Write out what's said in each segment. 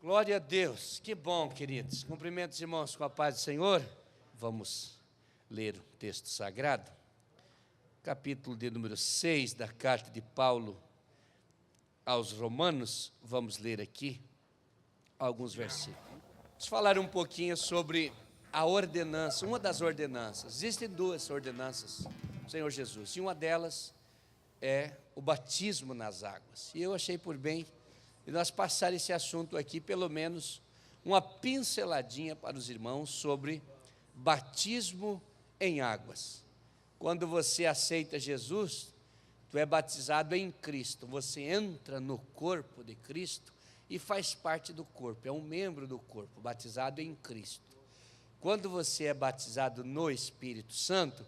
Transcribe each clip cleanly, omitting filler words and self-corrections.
Glória a Deus, que bom, queridos. Cumprimento os irmãos com a paz do Senhor. Vamos ler o texto sagrado, capítulo de número 6 da carta de Paulo aos Romanos. Vamos ler aqui alguns versículos. Vamos falar um pouquinho sobre a ordenança, uma das ordenanças. Existem duas ordenanças do Senhor Jesus, e uma delas é o batismo nas águas. E eu achei por bem e nós passar esse assunto aqui, pelo menos uma pinceladinha para os irmãos sobre batismo em águas. Quando você aceita Jesus, tu é batizado em Cristo, você entra no corpo de Cristo e faz parte do corpo, é um membro do corpo, batizado em Cristo. Quando você é batizado no Espírito Santo,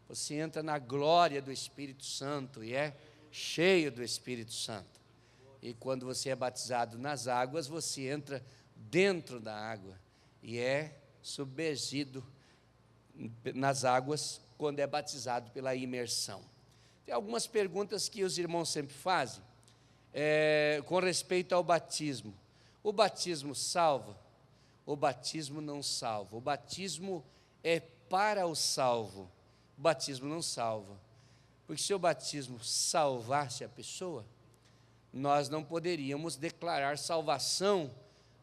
você entra na glória do Espírito Santo e é cheio do Espírito Santo. E quando você é batizado nas águas, você entra dentro da água e é submergido nas águas quando é batizado pela imersão. Tem algumas perguntas que os irmãos sempre fazem com respeito ao batismo. O batismo salva? O batismo não salva. O batismo é para o salvo. O batismo não salva. Porque se o batismo salvasse a pessoa, nós não poderíamos declarar salvação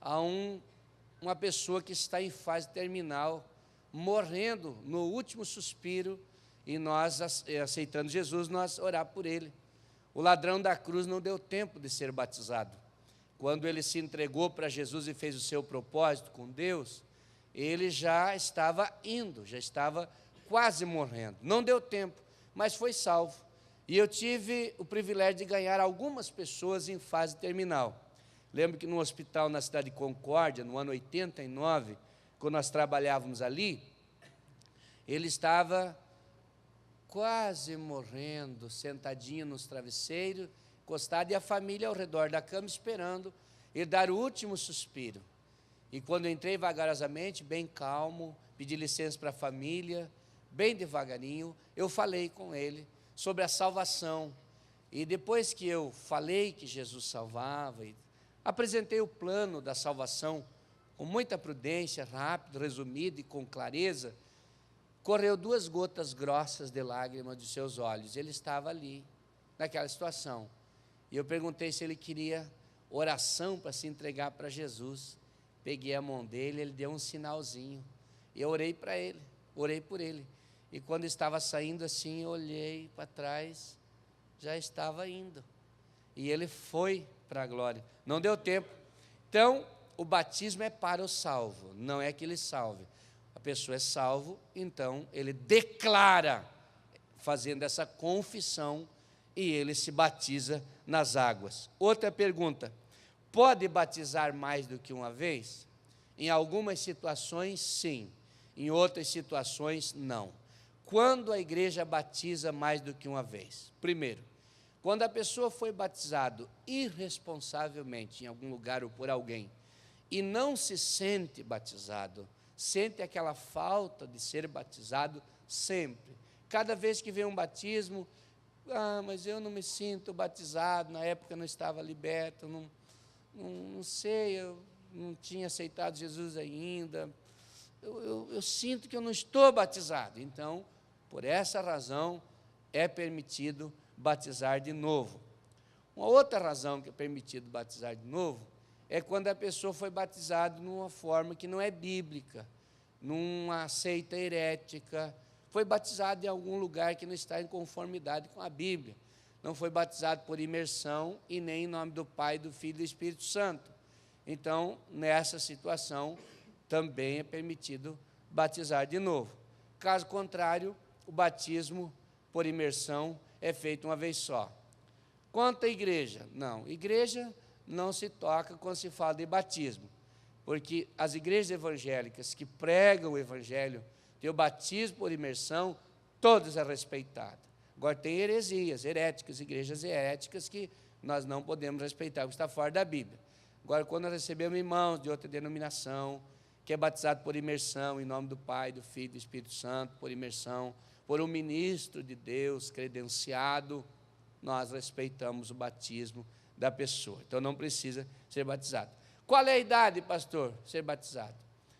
a uma pessoa que está em fase terminal, morrendo no último suspiro, e nós, aceitando Jesus, nós orar por ele. O ladrão da cruz não deu tempo de ser batizado. Quando ele se entregou para Jesus e fez o seu propósito com Deus, ele já estava indo, já estava quase morrendo. Não deu tempo, mas foi salvo. E eu tive o privilégio de ganhar algumas pessoas em fase terminal. Lembro que no hospital na cidade de Concórdia, no ano 89, quando nós trabalhávamos ali, ele estava quase morrendo, sentadinho nos travesseiros, encostado, e a família ao redor da cama esperando ele dar o último suspiro. E quando eu entrei vagarosamente, bem calmo, pedi licença para a família, bem devagarinho, eu falei com ele sobre a salvação. E depois que eu falei que Jesus salvava, e apresentei o plano da salvação com muita prudência, rápido, resumido e com clareza, correu 2 gotas grossas de lágrima dos seus olhos. Ele estava ali, naquela situação. E eu perguntei se ele queria oração para se entregar para Jesus. Peguei a mão dele, ele deu um sinalzinho. E eu orei para ele, orei por ele. E quando estava saindo assim, eu olhei para trás, já estava indo. E ele foi para a glória. Não deu tempo. Então, o batismo é para o salvo, não é que ele salve. A pessoa é salvo, então ele declara, fazendo essa confissão, e ele se batiza nas águas. Outra pergunta: pode batizar mais do que uma vez? Em algumas situações, sim. Em outras situações, não. Quando a igreja batiza mais do que uma vez? Primeiro, quando a pessoa foi batizado irresponsavelmente em algum lugar ou por alguém e não se sente batizado, sente aquela falta de ser batizado sempre. Cada vez que vem um batismo, mas eu não me sinto batizado, na época eu não estava liberto, não sei, eu não tinha aceitado Jesus ainda, eu sinto que eu não estou batizado. Então, por essa razão, é permitido batizar de novo. Uma outra razão que é permitido batizar de novo é quando a pessoa foi batizada numa forma que não é bíblica, numa seita herética, foi batizado em algum lugar que não está em conformidade com a Bíblia, não foi batizado por imersão e nem em nome do Pai, do Filho e do Espírito Santo. Então, nessa situação, também é permitido batizar de novo. Caso contrário, o batismo por imersão é feito uma vez só. Quanto à igreja? Não, igreja não se toca quando se fala de batismo, porque as igrejas evangélicas que pregam o evangelho, tem o batismo por imersão, todas é respeitado. Agora tem heresias, heréticas, igrejas heréticas que nós não podemos respeitar, porque está fora da Bíblia. Agora, quando nós recebemos irmãos de outra denominação, que é batizado por imersão, em nome do Pai, do Filho e do Espírito Santo, por imersão, por um ministro de Deus credenciado, nós respeitamos o batismo da pessoa. Então, não precisa ser batizado. Qual é a idade, pastor, ser batizado?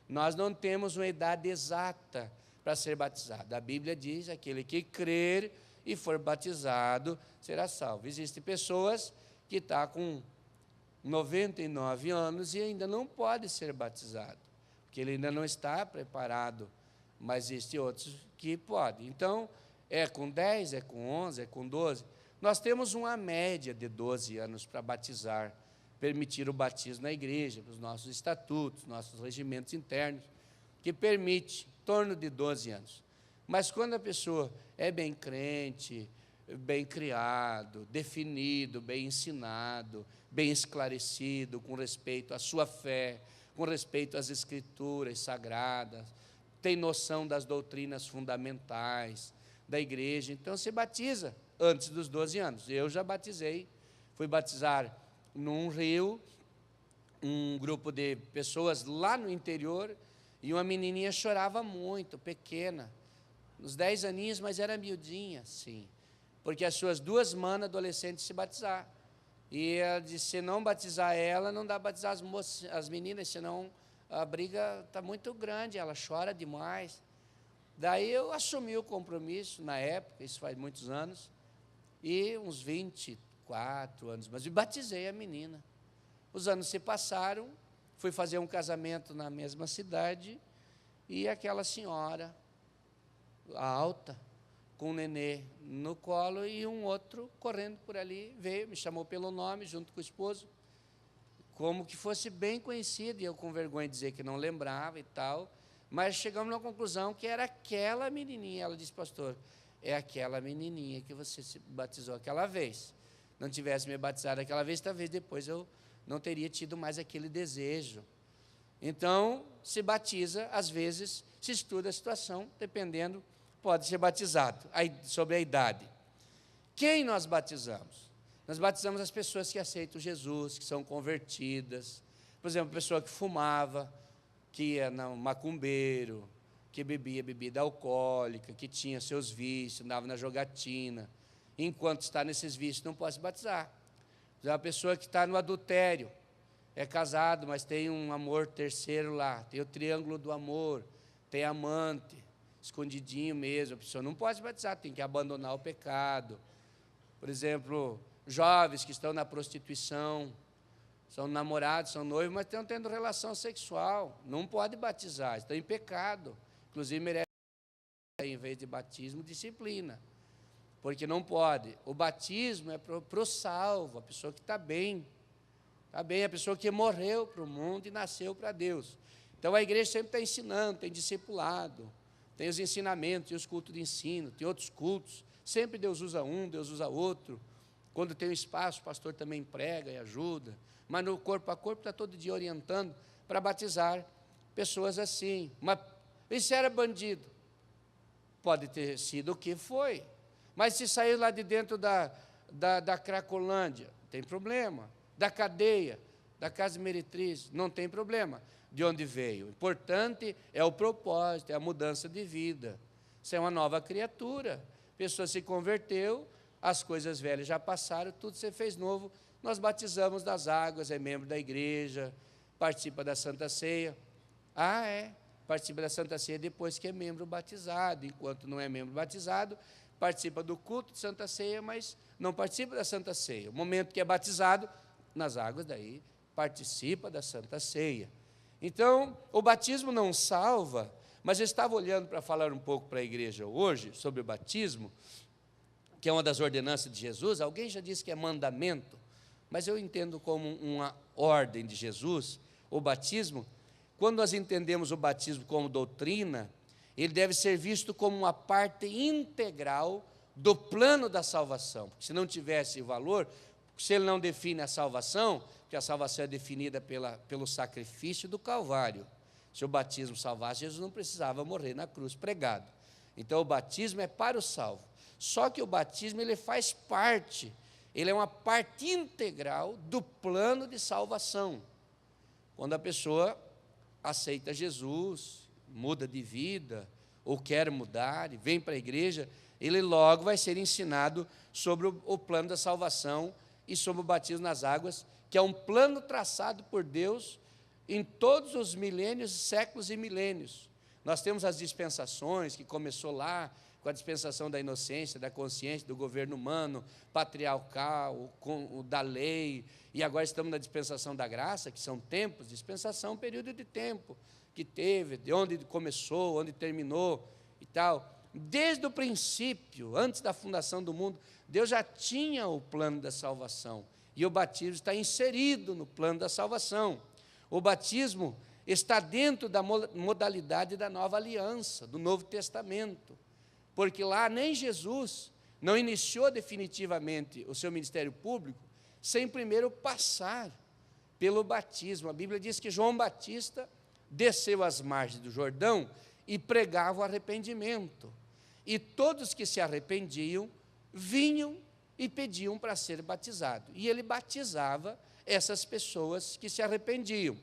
Nós não temos uma idade exata para ser batizado. A Bíblia diz, aquele que crer e for batizado será salvo. Existem pessoas que estão com 99 anos e ainda não pode ser batizado, porque ele ainda não está preparado, mas existem outros que podem. Então, é com 10, é com 11, é com 12. Nós temos uma média de 12 anos para batizar, permitir o batismo na igreja, para os nossos estatutos, nossos regimentos internos, que permite em torno de 12 anos. Mas quando a pessoa é bem crente, bem criado, definido, bem ensinado, bem esclarecido com respeito à sua fé, com respeito às escrituras sagradas, tem noção das doutrinas fundamentais da igreja, então se batiza antes dos 12 anos. Eu já batizei, fui batizar num rio, um grupo de pessoas lá no interior, e uma menininha chorava muito, pequena, uns 10 aninhos, mas era miudinha, sim, porque as suas 2 manas adolescentes se batizar. E ela disse, se não batizar ela, não dá para batizar as meninas, senão a briga está muito grande, ela chora demais. Daí eu assumi o compromisso, na época, isso faz muitos anos, e uns 24 anos, mas eu batizei a menina. Os anos se passaram, fui fazer um casamento na mesma cidade, e aquela senhora, alta, com um nenê no colo e um outro correndo por ali, veio, me chamou pelo nome, junto com o esposo, como que fosse bem conhecido, e eu com vergonha de dizer que não lembrava e tal, mas chegamos na conclusão que era aquela menininha. Ela disse, pastor, é aquela menininha que você se batizou aquela vez. Não tivesse me batizado aquela vez, talvez depois eu não teria tido mais aquele desejo. Então, se batiza, às vezes, se estuda a situação, dependendo, pode ser batizado. Aí, sobre a idade. Quem nós batizamos? Nós batizamos as pessoas que aceitam Jesus, que são convertidas. Por exemplo, a pessoa que fumava, que ia no macumbeiro, que bebia bebida alcoólica, que tinha seus vícios, andava na jogatina. Enquanto está nesses vícios, não pode se batizar. A pessoa que está no adultério, é casado, mas tem um amor terceiro lá, tem o triângulo do amor, tem amante, escondidinho mesmo, a pessoa não pode se batizar, tem que abandonar o pecado. Por exemplo, jovens que estão na prostituição, são namorados, são noivos, mas estão tendo relação sexual, não pode batizar, estão em pecado, inclusive merece, em vez de batismo, disciplina, porque não pode. O batismo é para o salvo, a pessoa que está bem, a pessoa que morreu para o mundo e nasceu para Deus. Então a igreja sempre está ensinando, tem discipulado, tem os ensinamentos, tem os cultos de ensino, tem outros cultos, sempre Deus usa um, Deus usa outro. Quando tem um espaço, o pastor também prega e ajuda, mas no corpo a corpo está todo dia orientando para batizar pessoas assim. Mas isso era bandido, pode ter sido o que foi, mas se saiu lá de dentro da Cracolândia, tem problema, da cadeia, da casa meretriz, não tem problema de onde veio. O importante é o propósito, é a mudança de vida. Você é uma nova criatura, a pessoa se converteu, as coisas velhas já passaram, tudo você fez novo. Nós batizamos das águas, é membro da igreja, participa da Santa Ceia. Participa da Santa Ceia depois que é membro batizado. Enquanto não é membro batizado, participa do culto de Santa Ceia, mas não participa da Santa Ceia. O momento que é batizado, nas águas, daí participa da Santa Ceia. Então, o batismo não salva, mas eu estava olhando para falar um pouco para a igreja hoje sobre o batismo, que é uma das ordenanças de Jesus. Alguém já disse que é mandamento, mas eu entendo como uma ordem de Jesus, o batismo. Quando nós entendemos o batismo como doutrina, ele deve ser visto como uma parte integral do plano da salvação, porque se não tivesse valor, se ele não define a salvação, porque a salvação é definida pelo sacrifício do Calvário. Se o batismo salvasse, Jesus não precisava morrer na cruz pregado. Então o batismo é para o salvo. Só que o batismo ele faz parte, ele é uma parte integral do plano de salvação. Quando a pessoa aceita Jesus, muda de vida, ou quer mudar, e vem para a igreja, ele logo vai ser ensinado sobre o plano da salvação e sobre o batismo nas águas, que é um plano traçado por Deus em todos os milênios, séculos e milênios. Nós temos as dispensações, que começou lá, com a dispensação da inocência, da consciência, do governo humano, patriarcal, da lei, e agora estamos na dispensação da graça, que são tempos, dispensação, período de tempo que teve, de onde começou, onde terminou e tal. Desde o princípio, antes da fundação do mundo, Deus já tinha o plano da salvação, e o batismo está inserido no plano da salvação. O batismo está dentro da modalidade da nova aliança, do Novo Testamento, porque lá nem Jesus não iniciou definitivamente o seu ministério público sem primeiro passar pelo batismo. A Bíblia diz que João Batista desceu às margens do Jordão e pregava o arrependimento, e todos que se arrependiam vinham e pediam para ser batizado, e ele batizava essas pessoas que se arrependiam.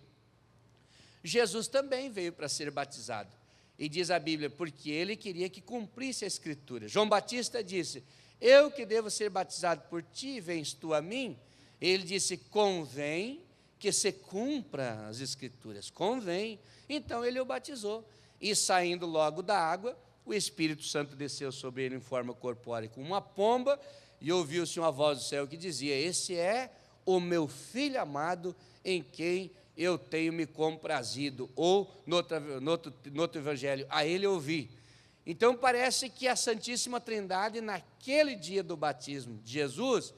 Jesus também veio para ser batizado, e diz a Bíblia, porque ele queria que cumprisse a Escritura. João Batista disse, eu que devo ser batizado por ti, vens tu a mim? Ele disse, convém que se cumpra as Escrituras, convém. Então ele o batizou, e saindo logo da água, o Espírito Santo desceu sobre ele em forma corpórea como uma pomba, e ouviu-se uma voz do céu que dizia, esse é o meu Filho amado, em quem eu tenho me comprazido, ou no outro evangelho, a ele ouvi. Então parece que a Santíssima Trindade, naquele dia do batismo de Jesus,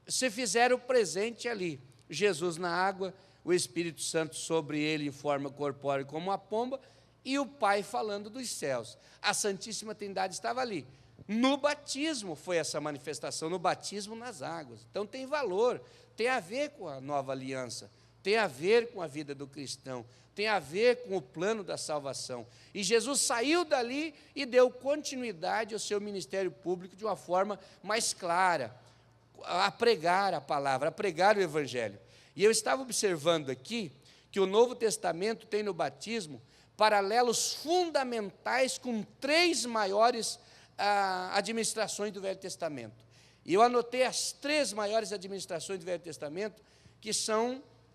se fizeram presente ali, Jesus na água, o Espírito Santo sobre ele em forma corpórea como uma pomba, e o Pai falando dos céus. A Santíssima Trindade estava ali. No batismo foi essa manifestação, no batismo nas águas. Então tem valor, tem a ver com a nova aliança, tem a ver com a vida do cristão, tem a ver com o plano da salvação. E Jesus saiu dali e deu continuidade ao seu ministério público de uma forma mais clara, a pregar a palavra, a pregar o Evangelho. E eu estava observando aqui que o Novo Testamento tem no batismo paralelos fundamentais com 3 maiores administrações do Velho Testamento. E eu anotei as 3 maiores administrações do Velho Testamento que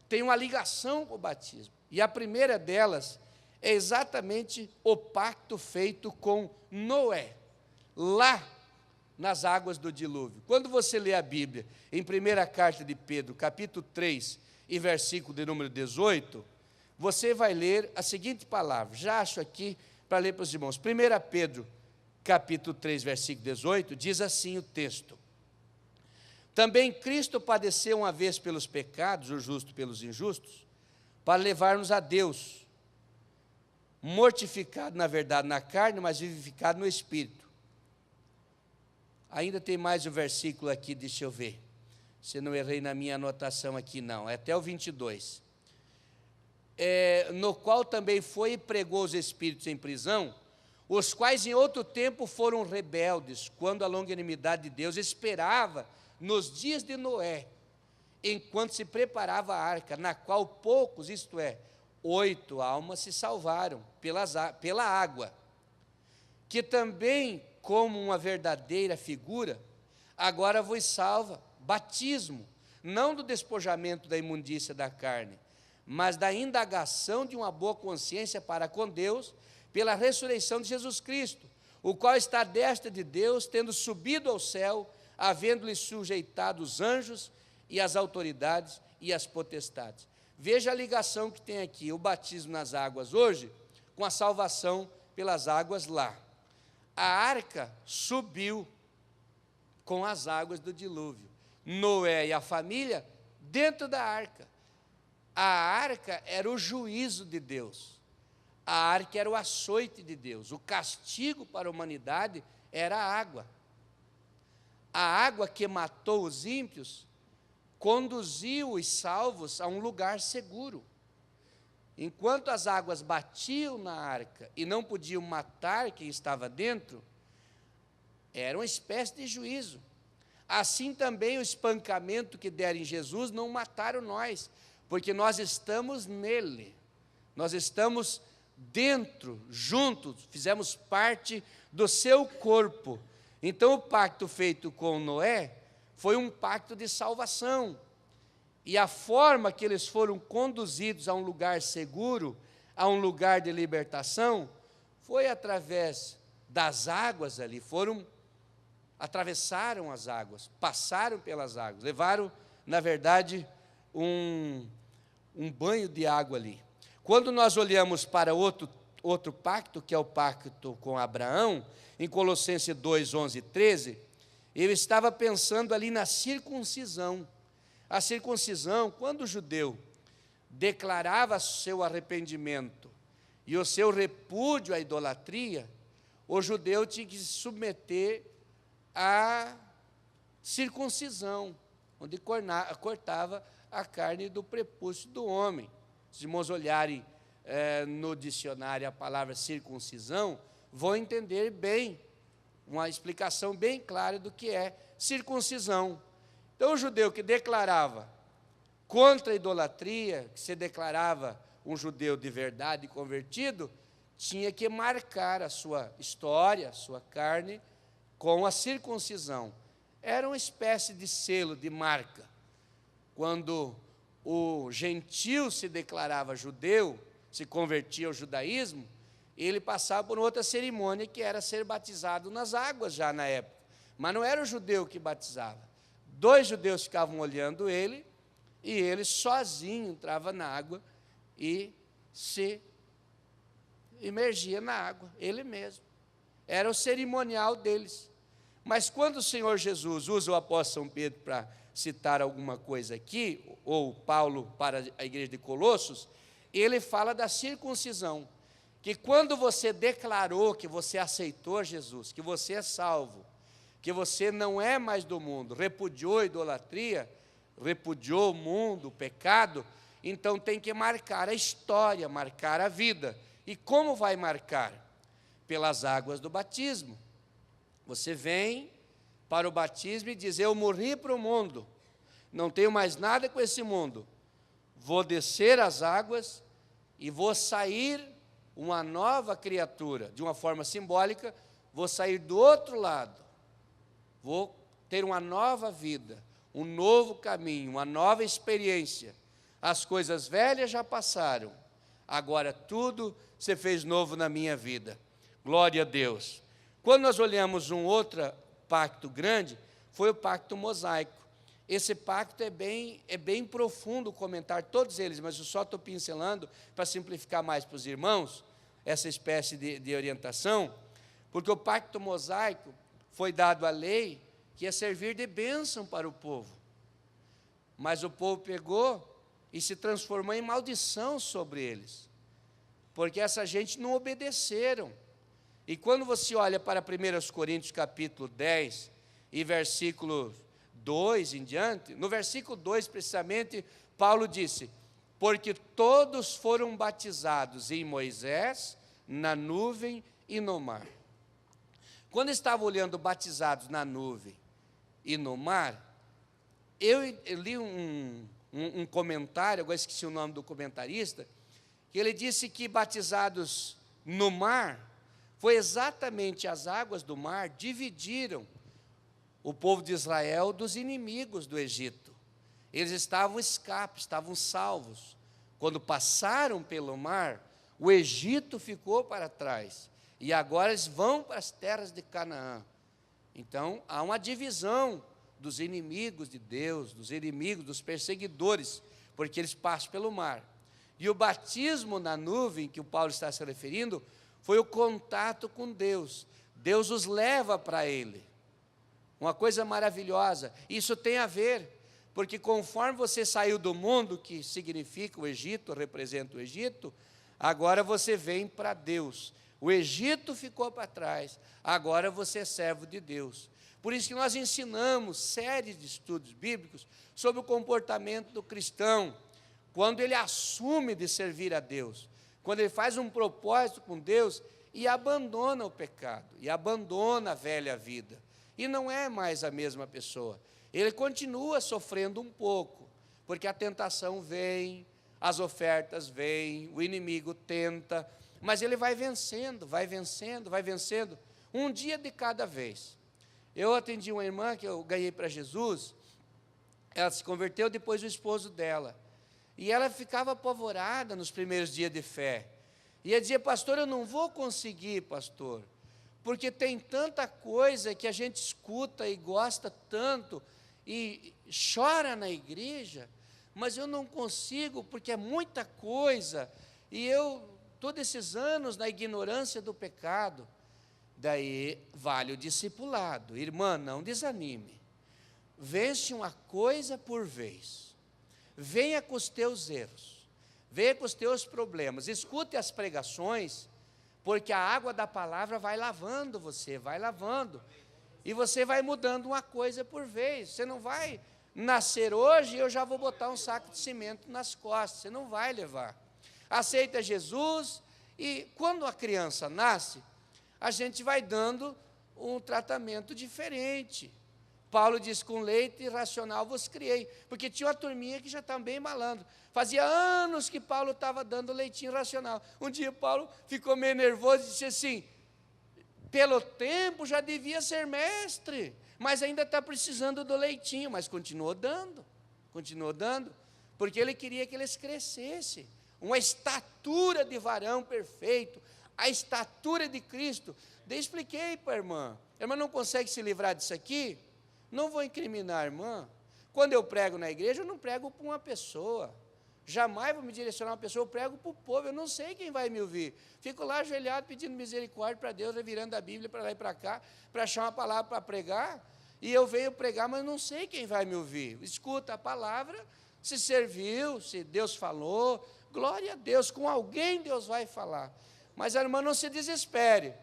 têm uma ligação com o batismo. E a primeira delas é exatamente o pacto feito com Noé, lá nas águas do dilúvio. Quando você lê a Bíblia, em 1ª carta de Pedro, capítulo 3, e versículo de número 18, você vai ler a seguinte palavra, já acho aqui para ler para os irmãos. 1 Pedro, capítulo 3, versículo 18, diz assim o texto, também Cristo padeceu uma vez pelos pecados, o justo pelos injustos, para levar-nos a Deus, mortificado, na verdade, na carne, mas vivificado no Espírito. Ainda tem mais um versículo aqui, deixa eu ver, se não errei na minha anotação aqui, não, é até o 22. No qual também foi e pregou os espíritos em prisão, os quais em outro tempo foram rebeldes, quando a longanimidade de Deus esperava nos dias de Noé, enquanto se preparava a arca, na qual poucos, isto é, 8 almas se salvaram pela água, que também, como uma verdadeira figura, agora vos salva, batismo, não do despojamento da imundícia da carne, mas da indagação de uma boa consciência para com Deus, pela ressurreição de Jesus Cristo, o qual está à destra de Deus, tendo subido ao céu, havendo-lhe sujeitado os anjos e as autoridades e as potestades. Veja a ligação que tem aqui, o batismo nas águas hoje, com a salvação pelas águas lá. A arca subiu com as águas do dilúvio. Noé e a família dentro da arca. A arca era o juízo de Deus. A arca era o açoite de Deus. O castigo para a humanidade era a água. A água que matou os ímpios conduziu os salvos a um lugar seguro. Enquanto as águas batiam na arca e não podiam matar quem estava dentro, era uma espécie de juízo. Assim também o espancamento que deram em Jesus não mataram nós, porque nós estamos nele, nós estamos dentro, juntos, fizemos parte do seu corpo. Então o pacto feito com Noé foi um pacto de salvação, E a forma que eles foram conduzidos a um lugar seguro, a um lugar de libertação, foi através das águas ali, atravessaram as águas, passaram pelas águas, levaram, na verdade, um banho de água ali. Quando nós olhamos para outro pacto, que é o pacto com Abraão, em Colossenses 2, 11 e 13, ele estava pensando ali na circuncisão. A circuncisão, quando o judeu declarava seu arrependimento e o seu repúdio à idolatria, o judeu tinha que se submeter à circuncisão, onde cortava a carne do prepúcio do homem. Se os irmãos olharem no dicionário a palavra circuncisão, vão entender bem, uma explicação bem clara do que é circuncisão. Então, o judeu que declarava contra a idolatria, que se declarava um judeu de verdade convertido, tinha que marcar a sua história, a sua carne, com a circuncisão. Era uma espécie de selo, de marca. Quando o gentil se declarava judeu, se convertia ao judaísmo, ele passava por outra cerimônia, que era ser batizado nas águas já na época. Mas não era o judeu que batizava. 2 judeus ficavam olhando ele, e ele sozinho entrava na água e se imergia na água, ele mesmo. Era o cerimonial deles. Mas quando o Senhor Jesus usa o apóstolo São Pedro para citar alguma coisa aqui, ou Paulo para a igreja de Colossos, ele fala da circuncisão, que quando você declarou que você aceitou Jesus, que você é salvo, que você não é mais do mundo, repudiou a idolatria, repudiou o mundo, o pecado, então tem que marcar a história, marcar a vida. E como vai marcar? Pelas águas do batismo. Você vem para o batismo e diz: eu morri para o mundo, não tenho mais nada com esse mundo, vou descer as águas e vou sair uma nova criatura, de uma forma simbólica, vou sair do outro lado, vou ter uma nova vida, um novo caminho, uma nova experiência. As coisas velhas já passaram, agora tudo se fez novo na minha vida. Glória a Deus. Quando nós olhamos um outro pacto grande, foi o pacto mosaico. Esse pacto é bem profundo comentar todos eles, mas eu só estou pincelando para simplificar mais para os irmãos, essa espécie de orientação, porque o pacto mosaico foi dado a lei que ia servir de bênção para o povo. Mas o povo pegou e se transformou em maldição sobre eles, porque essa gente não obedeceram. E quando você olha para 1 Coríntios capítulo 10 e versículo 2 em diante, no versículo 2 precisamente, Paulo disse: porque todos foram batizados em Moisés, na nuvem e no mar. Quando estava olhando batizados na nuvem e no mar, eu li um comentário, agora esqueci o nome do comentarista, que ele disse que batizados no mar, foi exatamente as águas do mar dividiram o povo de Israel dos inimigos do Egito. Eles estavam escapos, estavam salvos. Quando passaram pelo mar, o Egito ficou para trás, e agora eles vão para as terras de Canaã. Então, há uma divisão dos inimigos de Deus, dos inimigos, dos perseguidores, porque eles passam pelo mar. E o batismo na nuvem, que o Paulo está se referindo, foi o contato com Deus. Deus os leva para Ele. Uma coisa maravilhosa. Isso tem a ver, porque conforme você saiu do mundo, que significa o Egito, representa o Egito, agora você vem para Deus. O Egito ficou para trás, agora você é servo de Deus. Por isso que nós ensinamos séries de estudos bíblicos sobre o comportamento do cristão, quando ele assume de servir a Deus, quando ele faz um propósito com Deus e abandona o pecado, e abandona a velha vida, e não é mais a mesma pessoa. Ele continua sofrendo um pouco, porque a tentação vem, as ofertas vêm, o inimigo tenta, mas ele vai vencendo, vai vencendo, vai vencendo, um dia de cada vez. Eu atendi uma irmã que eu ganhei para Jesus, Ela se converteu depois do esposo dela. E ela ficava apavorada nos primeiros dias de fé. E ela dizia: pastor, eu não vou conseguir, pastor, porque tem tanta coisa que a gente escuta e gosta tanto, e chora na igreja, mas eu não consigo, porque é muita coisa, e eu, todos esses anos, na ignorância do pecado. Daí vale o discipulado. Irmã, não desanime. Vence uma coisa por vez. Venha com os teus erros. Venha com os teus problemas. Escute as pregações, porque a água da palavra vai lavando você, vai lavando. E você vai mudando uma coisa por vez. Você não vai nascer hoje e eu já vou botar um saco de cimento nas costas. Você não vai levar. Aceita Jesus, e quando a criança nasce, a gente vai dando um tratamento diferente. Paulo diz: com leite racional vos criei, porque tinha uma turminha que já estava bem malandro. Fazia anos que Paulo estava dando leitinho racional. Um dia Paulo ficou meio nervoso e disse assim: pelo tempo já devia ser mestre, mas ainda está precisando do leitinho. Mas continuou dando, porque ele queria que eles crescessem, uma estatura de varão perfeito, a estatura de Cristo. Daí expliquei para a irmã não consegue se livrar disso aqui? Não vou incriminar a irmã. Quando eu prego na igreja, eu não prego para uma pessoa, jamais vou me direcionar a uma pessoa, eu prego para o povo, eu não sei quem vai me ouvir. Fico lá ajoelhado pedindo misericórdia para Deus, revirando a Bíblia para lá e para cá, para achar uma palavra para pregar, e eu venho pregar, mas não sei quem vai me ouvir. Escuta a palavra, se serviu, se Deus falou, glória a Deus, com alguém Deus vai falar. Mas a irmã não se desespere.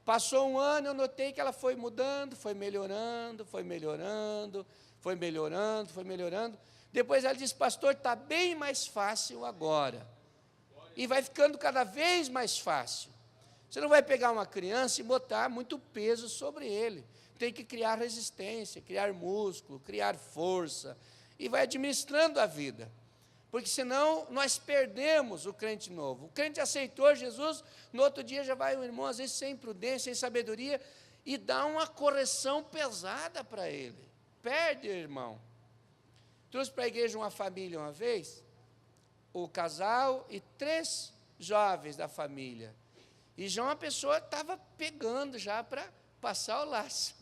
Passou um ano, eu notei que ela foi mudando, foi melhorando. Depois ela disse: pastor, está bem mais fácil agora. E vai ficando cada vez mais fácil. Você não vai pegar uma criança e botar muito peso sobre ele. Tem que criar resistência, criar músculo, criar força. E vai administrando a vida. Porque senão nós perdemos o crente novo. O crente aceitou Jesus, no outro dia já vai o irmão, às vezes sem prudência, sem sabedoria, e dá uma correção pesada para ele. Perde, irmão. Trouxe para a igreja uma família uma vez, o casal e 3 jovens da família. E já uma pessoa estava pegando já para passar o laço.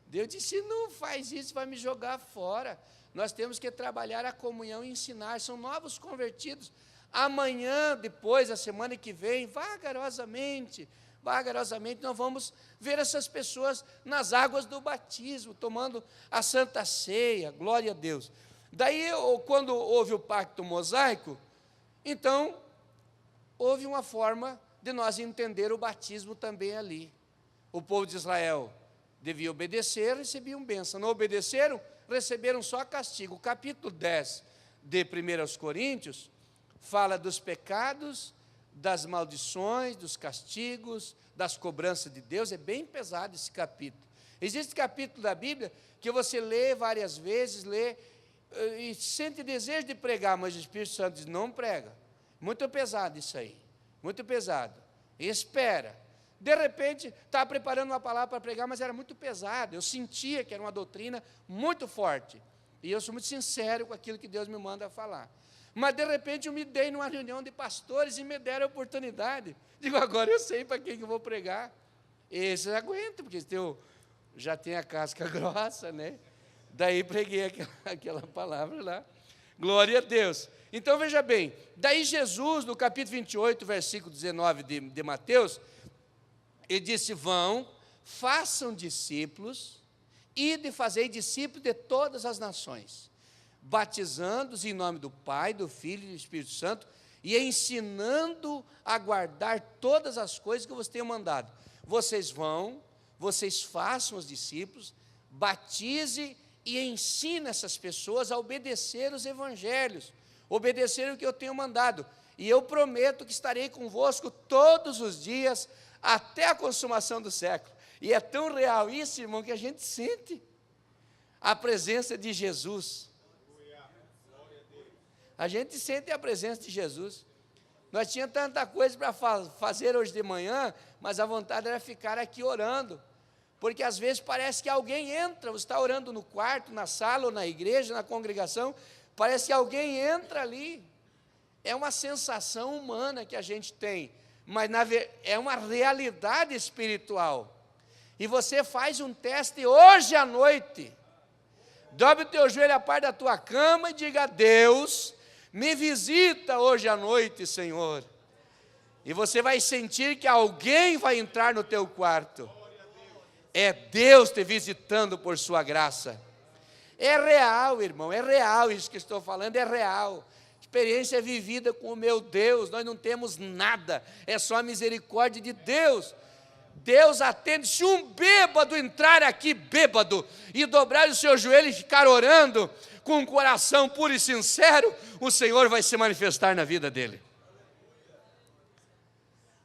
Deus disse: não faz isso, vai me jogar fora. Nós temos que trabalhar a comunhão e ensinar. São novos convertidos. Amanhã, depois, a semana que vem, vagarosamente, nós vamos ver essas pessoas nas águas do batismo, tomando a Santa Ceia, glória a Deus. Daí, quando houve o pacto mosaico, então, houve uma forma de nós entender o batismo também ali. O povo de Israel devia obedecer, recebiam bênção. Não obedeceram, receberam só castigo. O capítulo 10 de 1 Coríntios fala dos pecados, das maldições, dos castigos, das cobranças de Deus. É bem pesado esse capítulo. Existe capítulo da Bíblia que você lê várias vezes, lê e sente desejo de pregar, mas o Espírito Santo diz: não prega. Muito pesado isso aí, muito pesado. E espera. De repente, estava preparando uma palavra para pregar, mas era muito pesado. Eu sentia que era uma doutrina muito forte. E eu sou muito sincero com aquilo que Deus me manda falar. Mas, de repente, eu me dei numa reunião de pastores e me deram a oportunidade. Digo: agora eu sei para quem que eu vou pregar. Esse aguenta, porque já tem a casca grossa, né? Daí preguei aquela palavra lá. Glória a Deus. Então, veja bem. Daí Jesus, no capítulo 28, versículo 19 de Mateus, ele disse: vão, façam discípulos, ide fazei discípulos de todas as nações, batizando-os em nome do Pai, do Filho e do Espírito Santo, e ensinando a guardar todas as coisas que eu vos tenho mandado. Vocês vão, vocês façam os discípulos, batize e ensine essas pessoas a obedecer os evangelhos, obedecer o que eu tenho mandado. E eu prometo que estarei convosco todos os dias, até a consumação do século. E é tão real isso, irmão, que a gente sente a presença de Jesus. A gente sente a presença de Jesus. Nós tínhamos tanta coisa para fazer hoje de manhã, mas a vontade era ficar aqui orando, Porque às vezes parece que alguém entra, você está orando no quarto, na sala, ou na igreja, na congregação, parece que alguém entra ali. É uma sensação humana que a gente tem, mas é uma realidade espiritual. E você faz um teste hoje à noite. Dobre o teu joelho à parte da tua cama e diga: Deus, me visita hoje à noite, Senhor. E você vai sentir que alguém vai entrar no teu quarto. É Deus te visitando por sua graça. É real, irmão, é real isso que estou falando, é real. Experiência vivida com o meu Deus, nós não temos nada, é só a misericórdia de Deus. Deus atende. Se um bêbado entrar aqui bêbado e dobrar o seu joelho e ficar orando com um coração puro e sincero, o Senhor vai se manifestar na vida dele.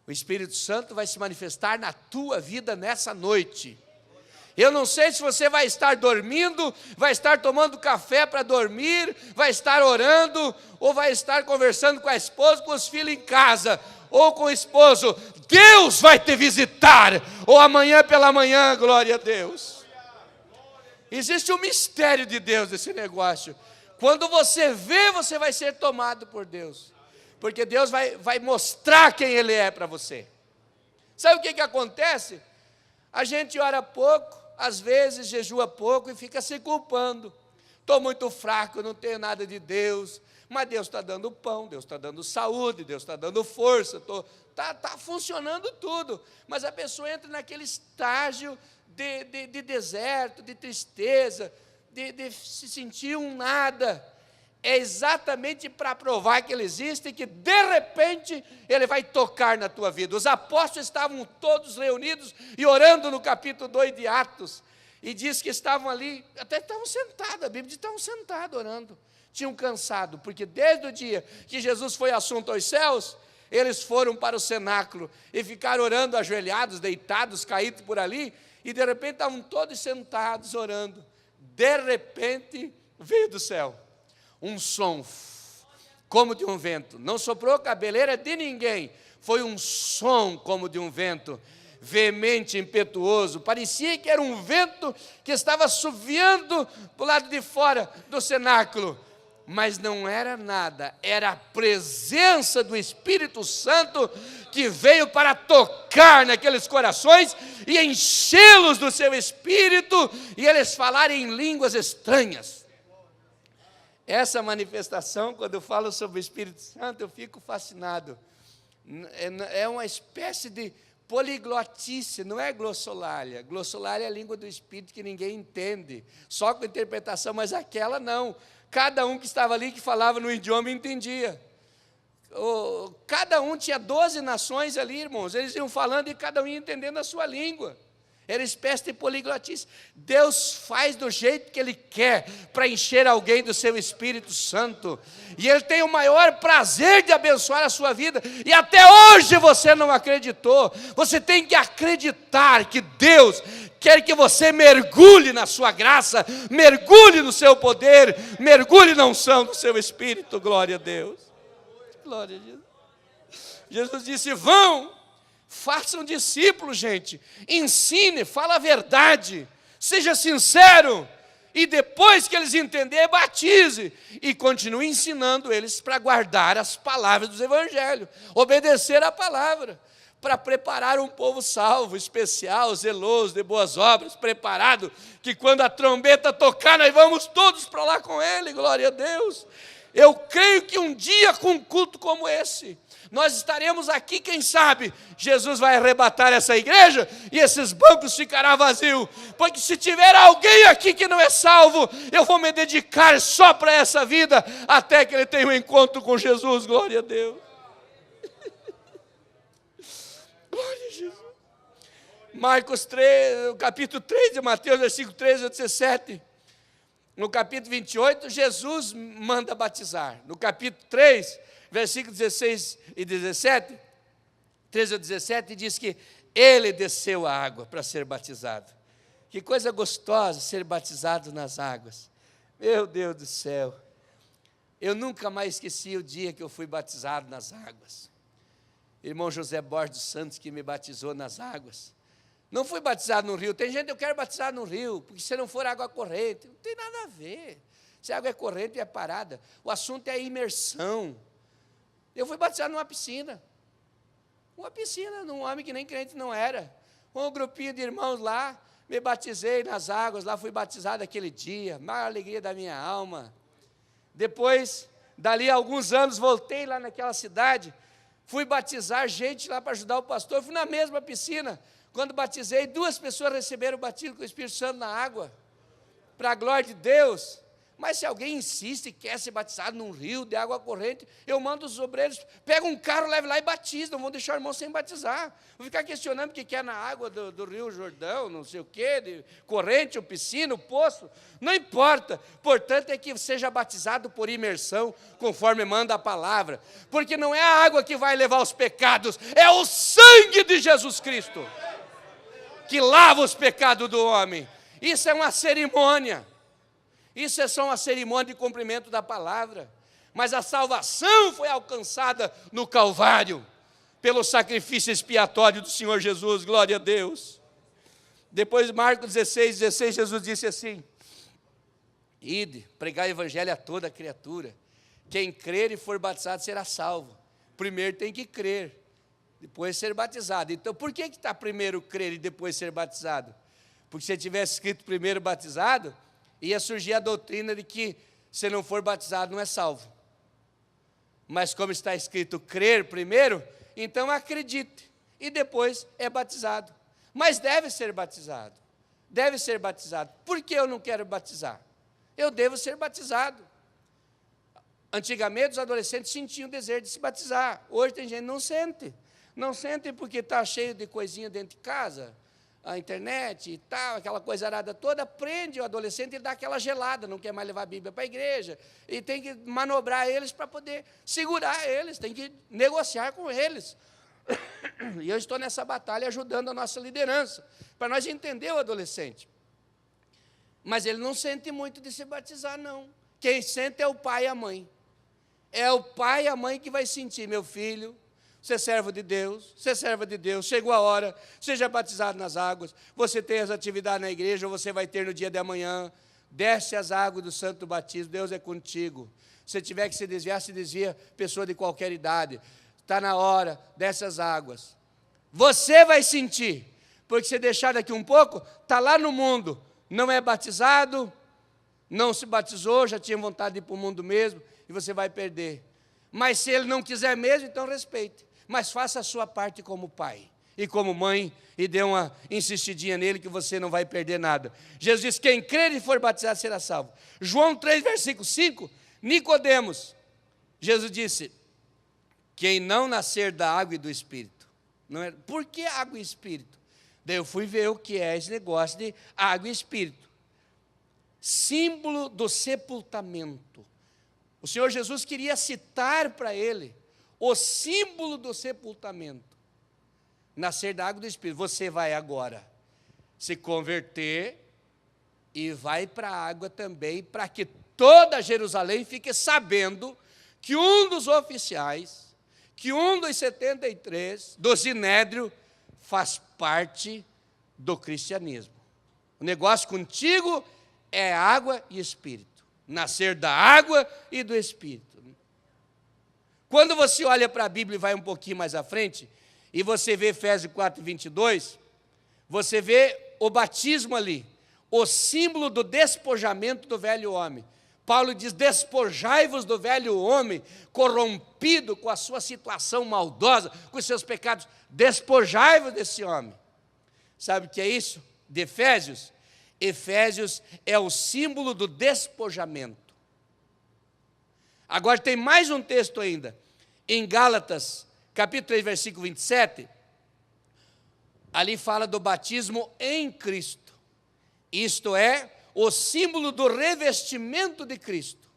O Espírito Santo vai se manifestar na tua vida nessa noite. Eu não sei se você vai estar dormindo, vai estar tomando café para dormir, vai estar orando, ou vai estar conversando com a esposa, com os filhos em casa, ou com o esposo. Deus vai te visitar, ou amanhã pela manhã, glória a Deus. Existe um mistério de Deus nesse negócio. Quando você vê, você vai ser tomado por Deus, porque Deus vai mostrar quem Ele é para você. Sabe o que acontece? A gente ora pouco, às vezes jejua pouco e fica se culpando. Estou muito fraco, não tenho nada de Deus, mas Deus está dando pão, Deus está dando saúde, Deus está dando força, está funcionando tudo. Mas a pessoa entra naquele estágio de deserto, de tristeza, de se sentir um nada. É exatamente para provar que Ele existe e que de repente Ele vai tocar na tua vida. Os apóstolos estavam todos reunidos e orando no capítulo 2 de Atos, e diz que estavam ali, até estavam sentados, a Bíblia diz que estavam sentados orando, tinham cansado, porque desde o dia que Jesus foi assunto aos céus, eles foram para o cenáculo e ficaram orando ajoelhados, deitados, caídos por ali, e de repente estavam todos sentados orando. De repente veio do céu um som como de um vento, não soprou cabeleira de ninguém, foi um som como de um vento, veemente, impetuoso, parecia que era um vento que estava assoviando para o lado de fora do cenáculo, mas não era nada, era a presença do Espírito Santo que veio para tocar naqueles corações e enchê-los do seu Espírito, e eles falarem em línguas estranhas. Essa manifestação, quando eu falo sobre o Espírito Santo, eu fico fascinado. É uma espécie de poliglotice, não é glossolalia. Glossolalia é a língua do Espírito que ninguém entende, só com interpretação, mas aquela não. Cada um que estava ali, que falava no idioma, entendia. Cada um tinha 12 nações ali, irmãos, eles iam falando e cada um ia entendendo a sua língua. Era espécie de poliglotice. Deus faz do jeito que Ele quer para encher alguém do seu Espírito Santo. E Ele tem o maior prazer de abençoar a sua vida. E até hoje você não acreditou. Você tem que acreditar que Deus quer que você mergulhe na sua graça, mergulhe no seu poder, mergulhe na unção do seu Espírito. Glória a Deus. Glória a Deus. Jesus disse: vão. Façam discípulos, gente, ensine, fala a verdade, seja sincero, e depois que eles entenderem, batize, e continue ensinando eles para guardar as palavras dos evangelhos, obedecer a palavra, para preparar um povo salvo, especial, zeloso, de boas obras, preparado, que quando a trombeta tocar, nós vamos todos para lá com Ele, glória a Deus. Eu creio que um dia com um culto como esse, nós estaremos aqui, quem sabe, Jesus vai arrebatar essa igreja e esses bancos ficarão vazios, porque se tiver alguém aqui que não é salvo, eu vou me dedicar só para essa vida, até que ele tenha um encontro com Jesus, glória a Deus. Glória a Jesus. Marcos 3, capítulo 3 de Mateus, versículo 13 a 17. No capítulo 28, Jesus manda batizar. No capítulo 3, versículos 16 e 17, 13 a 17, diz que Ele desceu a água para ser batizado. Que coisa gostosa ser batizado nas águas. Meu Deus do céu. Eu nunca mais esqueci o dia que eu fui batizado nas águas. Irmão José Borges dos Santos, que me batizou nas águas. Não fui batizado no rio. Tem gente que eu quero batizar no rio, porque se não for água corrente, não tem nada a ver. Se a água é corrente, é parada. O assunto é a imersão. Eu fui batizado numa piscina. Uma piscina, num homem que nem crente não era. Com um grupinho de irmãos lá, me batizei nas águas, lá fui batizado aquele dia, maior alegria da minha alma. Depois, dali a alguns anos, voltei lá naquela cidade, fui batizar gente lá para ajudar o pastor, fui na mesma piscina. Quando batizei, 2 pessoas receberam o batismo com o Espírito Santo na água, para a glória de Deus. Mas se alguém insiste e quer ser batizado num rio de água corrente, eu mando os obreiros, pega um carro, leve lá e batiza, não vão deixar o irmão sem batizar. Vou ficar questionando o que é na água do rio Jordão, não sei o quê, de corrente, ou piscina, ou poço, não importa. Importante é que seja batizado por imersão, conforme manda a palavra, porque não é a água que vai levar os pecados, é o sangue de Jesus Cristo, que lava os pecados do homem. Isso é uma cerimônia. Isso é só uma cerimônia de cumprimento da palavra. Mas a salvação foi alcançada no Calvário, pelo sacrifício expiatório do Senhor Jesus, glória a Deus. Depois, Marcos 16, Jesus disse assim: ide, pregar o evangelho a toda criatura. Quem crer e for batizado será salvo. Primeiro tem que crer, depois ser batizado. Então, por que está primeiro crer e depois ser batizado? Porque se tivesse escrito primeiro batizado, ia surgir a doutrina de que se não for batizado não é salvo. Mas como está escrito crer primeiro, então acredite e depois é batizado. Mas deve ser batizado. Deve ser batizado. Por que eu não quero batizar? Eu devo ser batizado. Antigamente os adolescentes sentiam o desejo de se batizar. Hoje tem gente que não sente. Não sente porque está cheio de coisinha dentro de casa, a internet e tal, aquela coisa arada toda, prende o adolescente e dá aquela gelada, não quer mais levar a Bíblia para a igreja, e tem que manobrar eles para poder segurar eles, tem que negociar com eles. E eu estou nessa batalha ajudando a nossa liderança, para nós entender o adolescente. Mas ele não sente muito de se batizar, não. Quem sente é o pai e a mãe. É o pai e a mãe que vai sentir: meu filho, você é servo de Deus, você é serva de Deus, chegou a hora, seja batizado nas águas, você tem as atividades na igreja, ou você vai ter no dia de amanhã, desce as águas do santo batismo, Deus é contigo. Se tiver que se desvia, pessoa de qualquer idade, está na hora, desce as águas. Você vai sentir, porque se deixar daqui um pouco, está lá no mundo, não é batizado, não se batizou, já tinha vontade de ir para o mundo mesmo, e você vai perder. Mas se ele não quiser mesmo, então respeite. Mas faça a sua parte como pai e como mãe, e dê uma insistidinha nele que você não vai perder nada. Jesus diz: quem crer e for batizado será salvo. João 3, versículo 5, Nicodemos, Jesus disse: quem não nascer da água e do Espírito. Não é? Por que água e Espírito? Daí eu fui ver o que é esse negócio de água e Espírito. Símbolo do sepultamento. O Senhor Jesus queria citar para ele o símbolo do sepultamento. Nascer da água do Espírito. Você vai agora se converter e vai para a água também, para que toda Jerusalém fique sabendo que um dos oficiais, que um dos 73, do Sinédrio, faz parte do cristianismo. O negócio contigo é água e Espírito. Nascer da água e do Espírito. Quando você olha para a Bíblia e vai um pouquinho mais à frente, e você vê Efésios 4, 22, você vê o batismo ali, o símbolo do despojamento do velho homem. Paulo diz: despojai-vos do velho homem, corrompido com a sua situação maldosa, com os seus pecados, despojai-vos desse homem. Sabe o que é isso? De Efésios? Efésios é o símbolo do despojamento. Agora tem mais um texto ainda, em Gálatas, capítulo 3, versículo 27, ali fala do batismo em Cristo, isto é, o símbolo do revestimento de Cristo.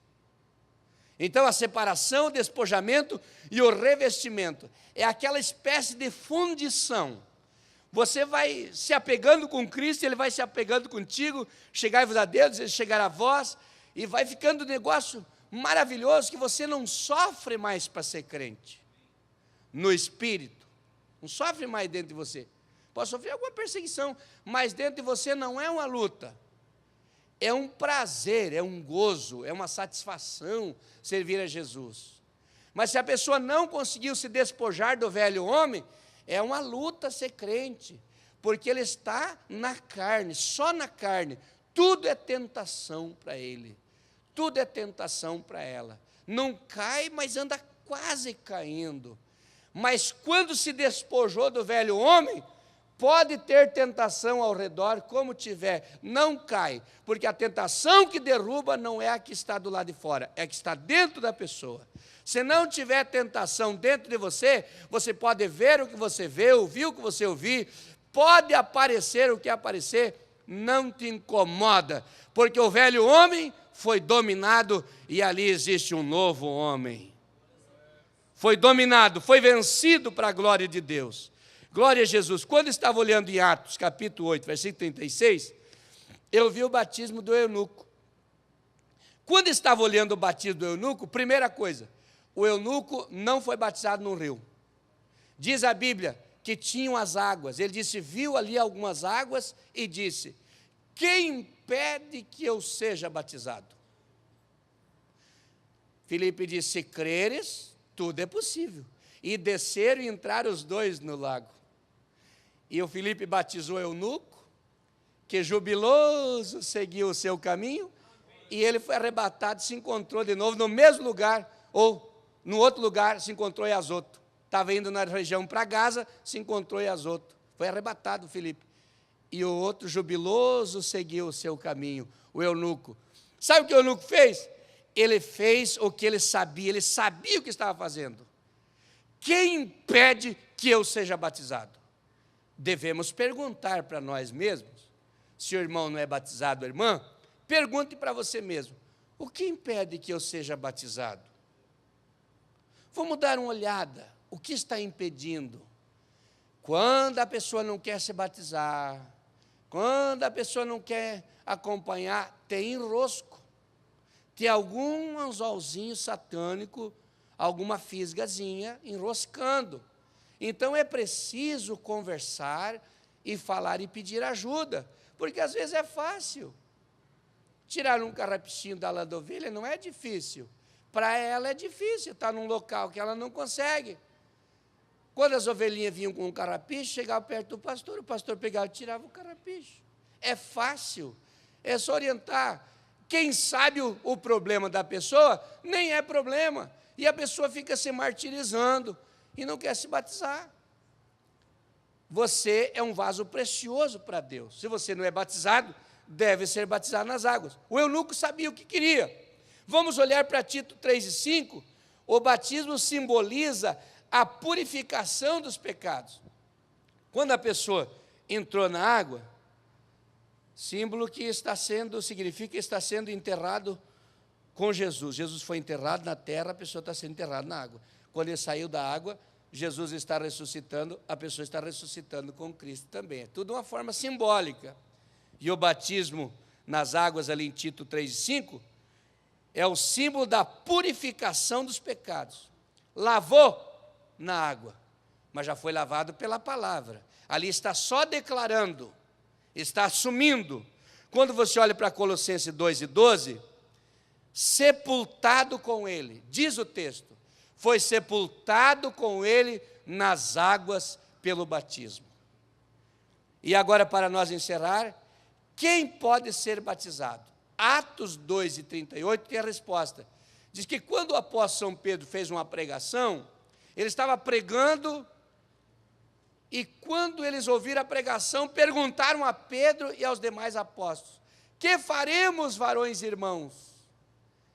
Então a separação, o despojamento e o revestimento, é aquela espécie de fundição. Você vai se apegando com Cristo, Ele vai se apegando contigo, chegai-vos a Deus, Ele chegará a vós, e vai ficando um negócio maravilhoso que você não sofre mais para ser crente, no Espírito, não sofre mais dentro de você. pode sofrer alguma perseguição, mas dentro de você não é uma luta. É um prazer, é um gozo, é uma satisfação servir a Jesus. Mas se a pessoa não conseguiu se despojar do velho homem, é uma luta ser crente, porque ele está na carne, só na carne. Tudo é tentação para ele, tudo é tentação para ela. Não cai, mas anda quase caindo. Mas quando se despojou do velho homem, pode ter tentação ao redor, como tiver, não cai, porque a tentação que derruba não é a que está do lado de fora, é a que está dentro da pessoa. Se não tiver tentação dentro de você, você pode ver o que você vê, ouvir o que você ouvir, pode aparecer o que aparecer, não te incomoda, porque o velho homem foi dominado e ali existe um novo homem. Foi dominado, foi vencido para a glória de Deus. Glória a Jesus. Quando estava olhando em Atos, capítulo 8, versículo 36, eu vi o batismo do eunuco. Quando estava olhando o batismo do eunuco, primeira coisa, o eunuco não foi batizado no rio. Diz a Bíblia que tinham as águas. Ele disse, viu ali algumas águas e disse, quem impede que eu seja batizado? Filipe disse, se creres, tudo é possível. E desceram e entraram os dois no lago. E o Filipe batizou o eunuco, que jubiloso seguiu o seu caminho, e ele foi arrebatado, se encontrou de novo no mesmo lugar, ou no outro lugar, se encontrou em Azoto. Estava indo na região para Gaza, se encontrou em Azoto. Foi arrebatado o Filipe. E o outro jubiloso seguiu o seu caminho, o eunuco. Sabe o que o eunuco fez? Ele fez o que ele sabia o que estava fazendo. Quem impede que eu seja batizado? Devemos perguntar para nós mesmos. Se o irmão não é batizado, a irmã, pergunte para você mesmo. O que impede que eu seja batizado? Vamos dar uma olhada. O que está impedindo? Quando a pessoa não quer se batizar, quando a pessoa não quer acompanhar, tem enrosco. Tem algum anzolzinho satânico, alguma fisgazinha enroscando. Então é preciso conversar e falar e pedir ajuda, porque às vezes é fácil. Tirar um carrapichinho da lã da ovelha não é difícil. Para ela é difícil, está num local que ela não consegue. Quando as ovelhinhas vinham com um carrapicho, chegava perto do pastor, o pastor pegava e tirava o carrapicho. É fácil, é só orientar. Quem sabe o problema da pessoa, nem é problema. E a pessoa fica se martirizando e não quer se batizar. Você é um vaso precioso para Deus. Se você não é batizado, deve ser batizado nas águas. O eunuco sabia o que queria. Vamos olhar para Tito 3:5. O batismo simboliza a purificação dos pecados. Quando a pessoa entrou na água, símbolo que significa que está sendo enterrado com Jesus. Jesus foi enterrado na terra, a pessoa está sendo enterrada na água. Quando ele saiu da água, Jesus está ressuscitando, a pessoa está ressuscitando com Cristo também. É tudo uma forma simbólica. E o batismo nas águas, ali em Tito 3:5, é o símbolo da purificação dos pecados. Lavou na água, mas já foi lavado pela palavra. Ali está só declarando, está assumindo. Quando você olha para Colossenses 2:12, sepultado com ele, diz o texto, foi sepultado com ele nas águas pelo batismo. E agora, para nós encerrar, quem pode ser batizado? Atos 2:38 tem a resposta. Diz que quando o apóstolo São Pedro fez uma pregação, ele estava pregando, e quando eles ouviram a pregação, perguntaram a Pedro e aos demais apóstolos, que faremos, varões e irmãos?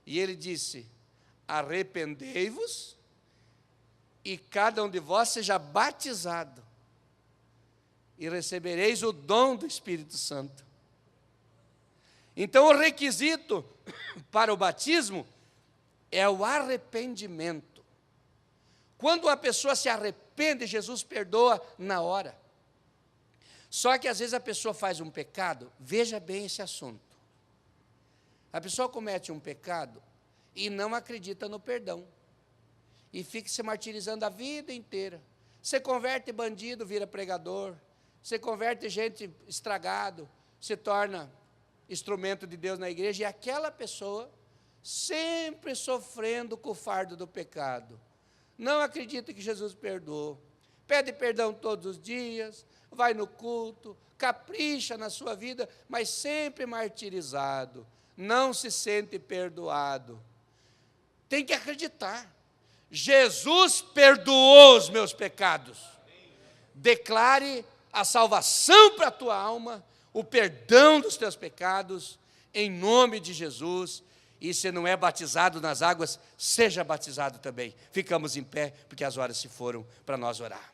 E ele disse, arrependei-vos, e cada um de vós seja batizado, e recebereis o dom do Espírito Santo. Então, o requisito para o batismo é o arrependimento. Quando uma pessoa se arrepende, Jesus perdoa na hora. Só que às vezes a pessoa faz um pecado, veja bem esse assunto. A pessoa comete um pecado e não acredita no perdão. E fica se martirizando a vida inteira. Você converte bandido, vira pregador. Você converte gente estragado, se torna instrumento de Deus na igreja, e aquela pessoa sempre sofrendo com o fardo do pecado. Não acredita que Jesus perdoou. Pede perdão todos os dias, vai no culto, capricha na sua vida, mas sempre martirizado. Não se sente perdoado. Tem que acreditar. Jesus perdoou os meus pecados. Declare a salvação para a tua alma, o perdão dos teus pecados, em nome de Jesus. E se não é batizado nas águas, seja batizado também. Ficamos em pé, porque as horas se foram para nós orar.